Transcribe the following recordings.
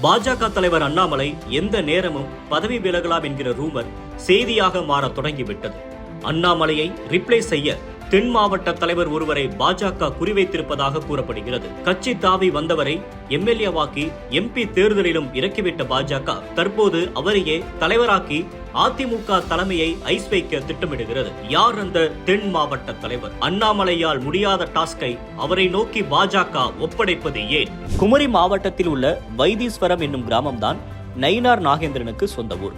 பாஜக தலைவர் அண்ணாமலை எந்த நேரமும் பதவி விலகலாம் என்கிற ரூமர் செய்தியாக மாற தொடங்கிவிட்டது. அண்ணாமலையை ரிப்ளேஸ் செய்ய தென் மாவட்ட தலைவர் ஒருவரை பாஜக குறிவைத்திருப்பதாக கூறப்படுகிறது. கட்சி தாவி வந்தவரை எம்எல்ஏவாக்கி எம்பி தேர்தலிலும் இறக்கிவிட்ட பாஜக தற்போது அவரையே தலைவராக்கி அதிமுக தலைமையை ஐஸ் வைக்க திட்டமிடுகிறது. யார் அந்த தென் மாவட்ட தலைவர்? அண்ணாமலையால் முடியாத டாஸ்கை அவரை நோக்கி பாஜக ஒப்படைப்பது ஏன்? குமரி மாவட்டத்தில் உள்ள வைத்தீஸ்வரம் என்னும் கிராமம்தான் நயினார் நாகேந்திரனுக்கு சொந்த ஊர்.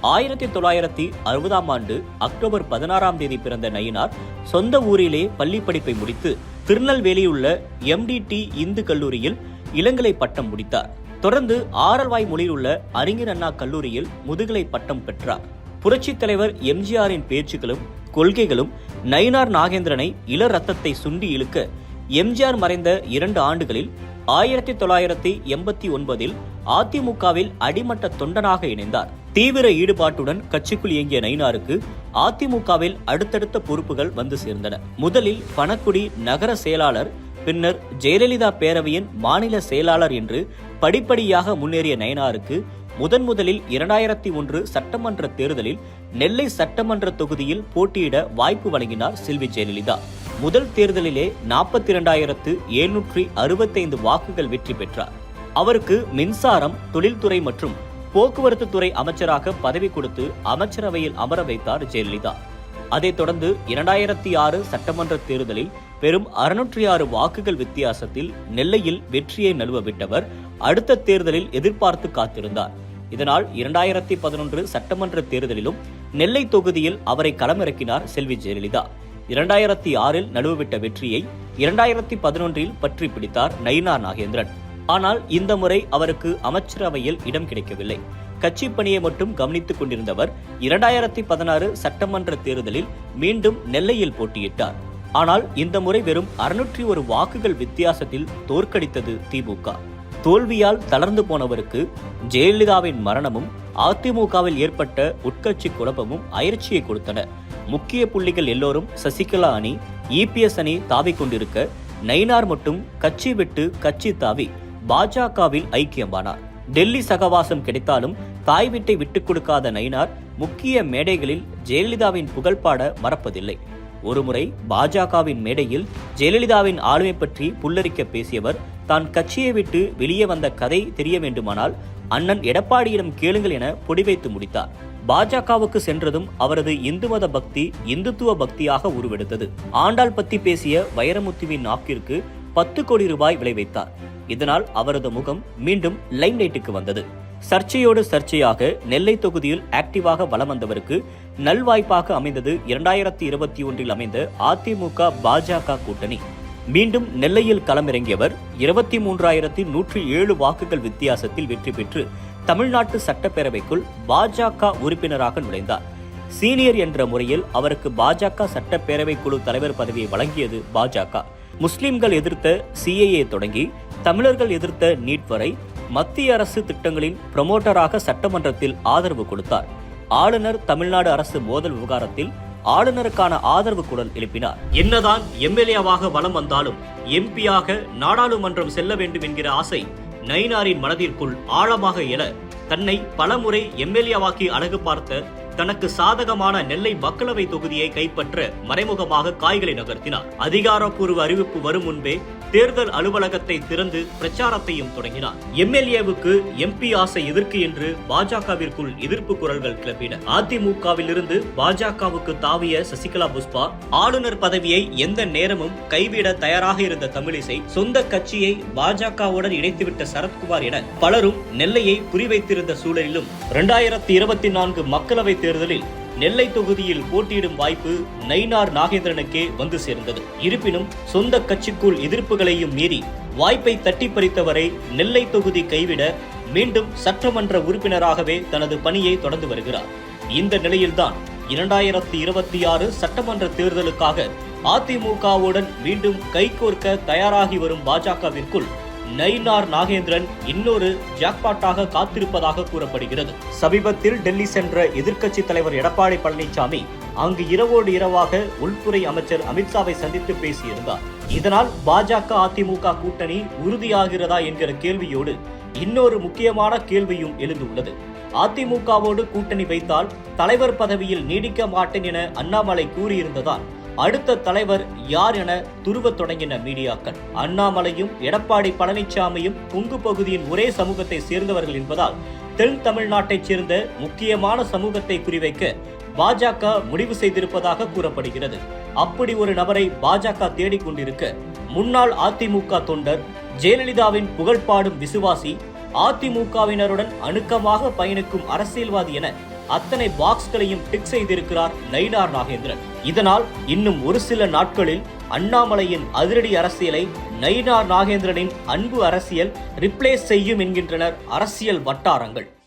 1960ஆம் ஆண்டு அக்டோபர் 16ஆம் தேதி பிறந்த நயினார் சொந்த ஊரிலே பள்ளி படிப்பை முடித்து திருநெல்வேலியில் உள்ள MDT இந்து கல்லூரியில் இளங்கலை பட்டம் முடித்தார். தொடர்ந்து ஆரல்வாய் மொழியில் உள்ள அறிஞர் அண்ணா கல்லூரியில் முதுகலை பட்டம் பெற்றார். புரட்சித் தலைவர் எம்ஜிஆரின் பேச்சுக்களும் கொள்கைகளும் நயினார் நாகேந்திரனை இள ரத்தத்தை சுண்டி இழுக்க எம்ஜிஆர் மறைந்த 2 ஆண்டுகளில் 1989இல் அதிமுகவில் அடிமட்ட தொண்டனாக இணைந்தார். தீவிர ஈடுபாட்டுடன் கட்சிக்குள் இயங்கிய நயினாருக்கு அதிமுகவில் அடுத்தடுத்த பொறுப்புகள் வந்து சேர்ந்தன. முதலில் பணக்குடி நகர செயலாளர், பின்னர் ஜெயலலிதா பேரவையின் மாநில செயலாளர் என்று படிப்படியாக முன்னேறிய நயினாருக்கு முதலில் 2001 சட்டமன்ற தேர்தலில் நெல்லை சட்டமன்ற தொகுதியில் போட்டியிட வாய்ப்பு வழங்கினார் செல்வி ஜெயலலிதா. முதல் தேர்தலிலே 42,765 வாக்குகள் வெற்றி பெற்றார். அவருக்கு மின்சாரம், தொழில்துறை மற்றும் போக்குவரத்து துறை அமைச்சராக பதவி கொடுத்து அமைச்சரவையில் அமர வைத்தார் ஜெயலலிதா. அதைத் தொடர்ந்து 2006 சட்டமன்ற தேர்தலில் பெரும் 606 வாக்குகள் வித்தியாசத்தில் நெல்லையில் வெற்றியை நழுவ விட்டவர் அடுத்த தேர்தலில் எதிர்பார்த்து காத்திருந்தார். இதனால் 2011 சட்டமன்ற தேர்தலிலும் நெல்லை தொகுதியில் அவரை களமிறக்கினார் செல்வி ஜெயலலிதா. 2006இல் நழுவவிட்ட வெற்றியை 2011இல் பற்றி பிடித்தார் நயினார் நாகேந்திரன். ஆனால் இந்த முறை அவருக்கு அமைச்சரவையில் இடம் கிடைக்கவில்லை. கட்சி பணியை மட்டும் கவனித்துக் கொண்டிருந்தவர் 2016 சட்டமன்ற தேர்தலில் மீண்டும் நெல்லையில் போட்டியிட்டார். ஆனால் இந்த முறை வெறும் 601 வாக்குகள் வித்தியாசத்தில் தோற்கடித்தது திமுக. தோல்வியால் தளர்ந்து போனவருக்கு ஜெயலலிதாவின் மரணமும் அதிமுகவில் ஏற்பட்ட உட்கட்சி குழப்பமும் அயற்சியை கொடுத்தன. முக்கிய புள்ளிகள் எல்லோரும் சசிகலா அணி, EPS அணி தாவிக் கொண்டிருக்க நயினார் மட்டும் கட்சி விட்டு கட்சி தாவி பாஜகவில் ஐக்கியமானார். டெல்லி சகவாசம் கிடைத்தாலும் தாய் வீட்டை விட்டுக் கொடுக்காத நயினார் முக்கிய மேடைகளில் ஜெயலலிதாவின் புகழ்பாட மறப்பதில்லை. ஒருமுறை பாஜகவின் மேடையில் ஜெயலலிதாவின் ஆளுமை பற்றி புல்லரிக்க பேசியவர் தான் கட்சியை விட்டு வெளியே வந்த கதை தெரிய வேண்டுமானால் அண்ணன் எடப்பாடியிடம் கேளுங்கள் என பொடி வைத்து முடித்தார். பாஜகவுக்கு சென்றதும் அவரது இந்து மத பக்தி இந்துத்துவ பக்தியாக உருவெடுத்தது. ஆண்டாள் பத்தி பேசிய வைரமுத்துவின் நாக்கிற்கு 10 கோடி ரூபாய் விலை வைத்தார். இதனால் அவரது முகம் மீண்டும் லைம்லைட்டுக்கு வந்தது. சர்ச்சையோடு சர்ச்சையாக நெல்லை தொகுதியில் ஆக்டிவாக வலம் வந்தவருக்கு நல்வாய்ப்பாக அமைந்தது 2021இல் அமைந்த அதிமுக பாஜக கூட்டணி. மீண்டும் நெல்லையில் களமிறங்கியவர் 23,107 வாக்குகள் வித்தியாசத்தில் வெற்றி பெற்று தமிழ்நாட்டு சட்டப்பேரவைக்குள் பாஜக உறுப்பினராக நுழைந்தார். சீனியர் என்ற முறையில் அவருக்கு பாஜக சட்டப்பேரவை குழு தலைவர் பதவியை வழங்கியது பாஜக. முஸ்லிம்கள் எதிர்த்த CAA தொடங்கி தமிழர்கள் எதிர்த்த நீட் வரை மத்திய அரசு திட்டங்களின் புரமோட்டராக சட்டமன்றத்தில் ஆதரவு கொடுத்தார். ஆளுநர் தமிழ்நாடு அரசு மோதல் விவகாரத்தில் ஆளுநருக்கான ஆதரவு குரல் எழுப்பினார். என்னதான் MLA-வாக வலம் வந்தாலும் MP-யாக நாடாளுமன்றம் செல்ல வேண்டும் என்கிற ஆசை நயினாரின் மனதிற்குள் ஆழமாக எழ தன்னை பலமுறை MLA-வாக்கி அழகு பார்த்த தனக்கு சாதகமான நெல்லை மக்களவை தொகுதியை கைப்பற்ற மறைமுகமாக காய்களை நகர்த்தினார். அதிகாரப்பூர்வ அறிவிப்பு வரும் முன்பே தேர்தல் அலுவலகத்தை திறந்து பிரச்சாரத்தையும் தொடங்கினார். MLA-வுக்கு MP ஆசை எதற்கு என்று பாஜகவிற்குள் எதிர்ப்பு குரல்கள் கிளப்பின. அதிமுகவில் இருந்து பாஜகவுக்கு தாவிய சசிகலா புஷ்பா, ஆளுநர் பதவியை எந்த நேரமும் கைவிட தயாராக இருந்த தமிழிசை, சொந்த கட்சியை பாஜகவுடன் இணைத்துவிட்ட சரத்குமார் என பலரும் நெல்லையை குறிவைத்திருந்த சூழலிலும் 2024 மக்களவை தேர்தலில் நெல்லை தொகுதியில் போட்டியிடும் வாய்ப்பு நயினார் நாகேந்திரனுக்கே வந்து சேர்ந்தது. இருப்பினும் சொந்த கட்சிக்குள் எதிர்ப்புகளையும் மீறி வாய்ப்பை தட்டி பறித்தவரை நெல்லை தொகுதி கைவிட மீண்டும் சட்டமன்ற உறுப்பினராகவே தனது பணியை தொடர்ந்து வருகிறார். இந்த நிலையில்தான் 2026 சட்டமன்ற தேர்தலுக்காக அதிமுகவுடன் மீண்டும் கைகோர்க்க தயாராகி வரும் பாஜகவிற்குள் நயினார் நாகேந்திரன் இன்னொரு ஜாக்பாட்டாக காத்திருப்பதாக கூறப்படுகிறது. சமீபத்தில் டெல்லி சென்ற எதிர்க்கட்சி தலைவர் எடப்பாடி பழனிசாமி அங்கு இரவோடு இரவாக உள்துறை அமைச்சர் அமித்ஷாவை சந்தித்து பேசியிருந்தார். இதனால் பாஜக அதிமுக கூட்டணி உறுதியாகிறதா என்கிற கேள்வியோடு இன்னொரு முக்கியமான கேள்வியும் எழுந்துள்ளது. அதிமுகவோடு கூட்டணி வைத்தால் தலைவர் பதவியில் நீடிக்க மாட்டேன் என அண்ணாமலை கூறியிருந்ததால் அடுத்த தலைவர் யார் என துருவத் தொடங்கின மீடியாக்கள். அண்ணாமலையும் எடப்பாடி பழனிசாமியும் கொங்கு பகுதியின் ஒரே சமூகத்தை சேர்ந்தவர்கள் என்பதால் தென் தமிழ்நாட்டைச் சேர்ந்த முக்கியமான சமூகத்தை குறிவைக்க பாஜக முடிவு செய்திருப்பதாக கூறப்படுகிறது. அப்படி ஒரு நபரை பாஜக தேடிக்கொண்டிருக்க முன்னாள் அதிமுக தொண்டர், ஜெயலலிதாவின் புகழ்பாடும் விசுவாசி, அதிமுகவினருடன் அணுக்கமாக பயணிக்கும் அரசியல்வாதி என அத்தனை பாக்ஸ்களையும் டிக் செய்திருக்கிறார் நயினார் நாகேந்திரன். இதனால் இன்னும் ஒரு சில நாட்களில் அண்ணாமலையின் அதிரடி அரசியலை நயினார் நாகேந்திரனின் அன்பு அரசியல் ரிப்ளேஸ் செய்யும் என்கின்றனர் அரசியல் வட்டாரங்கள்.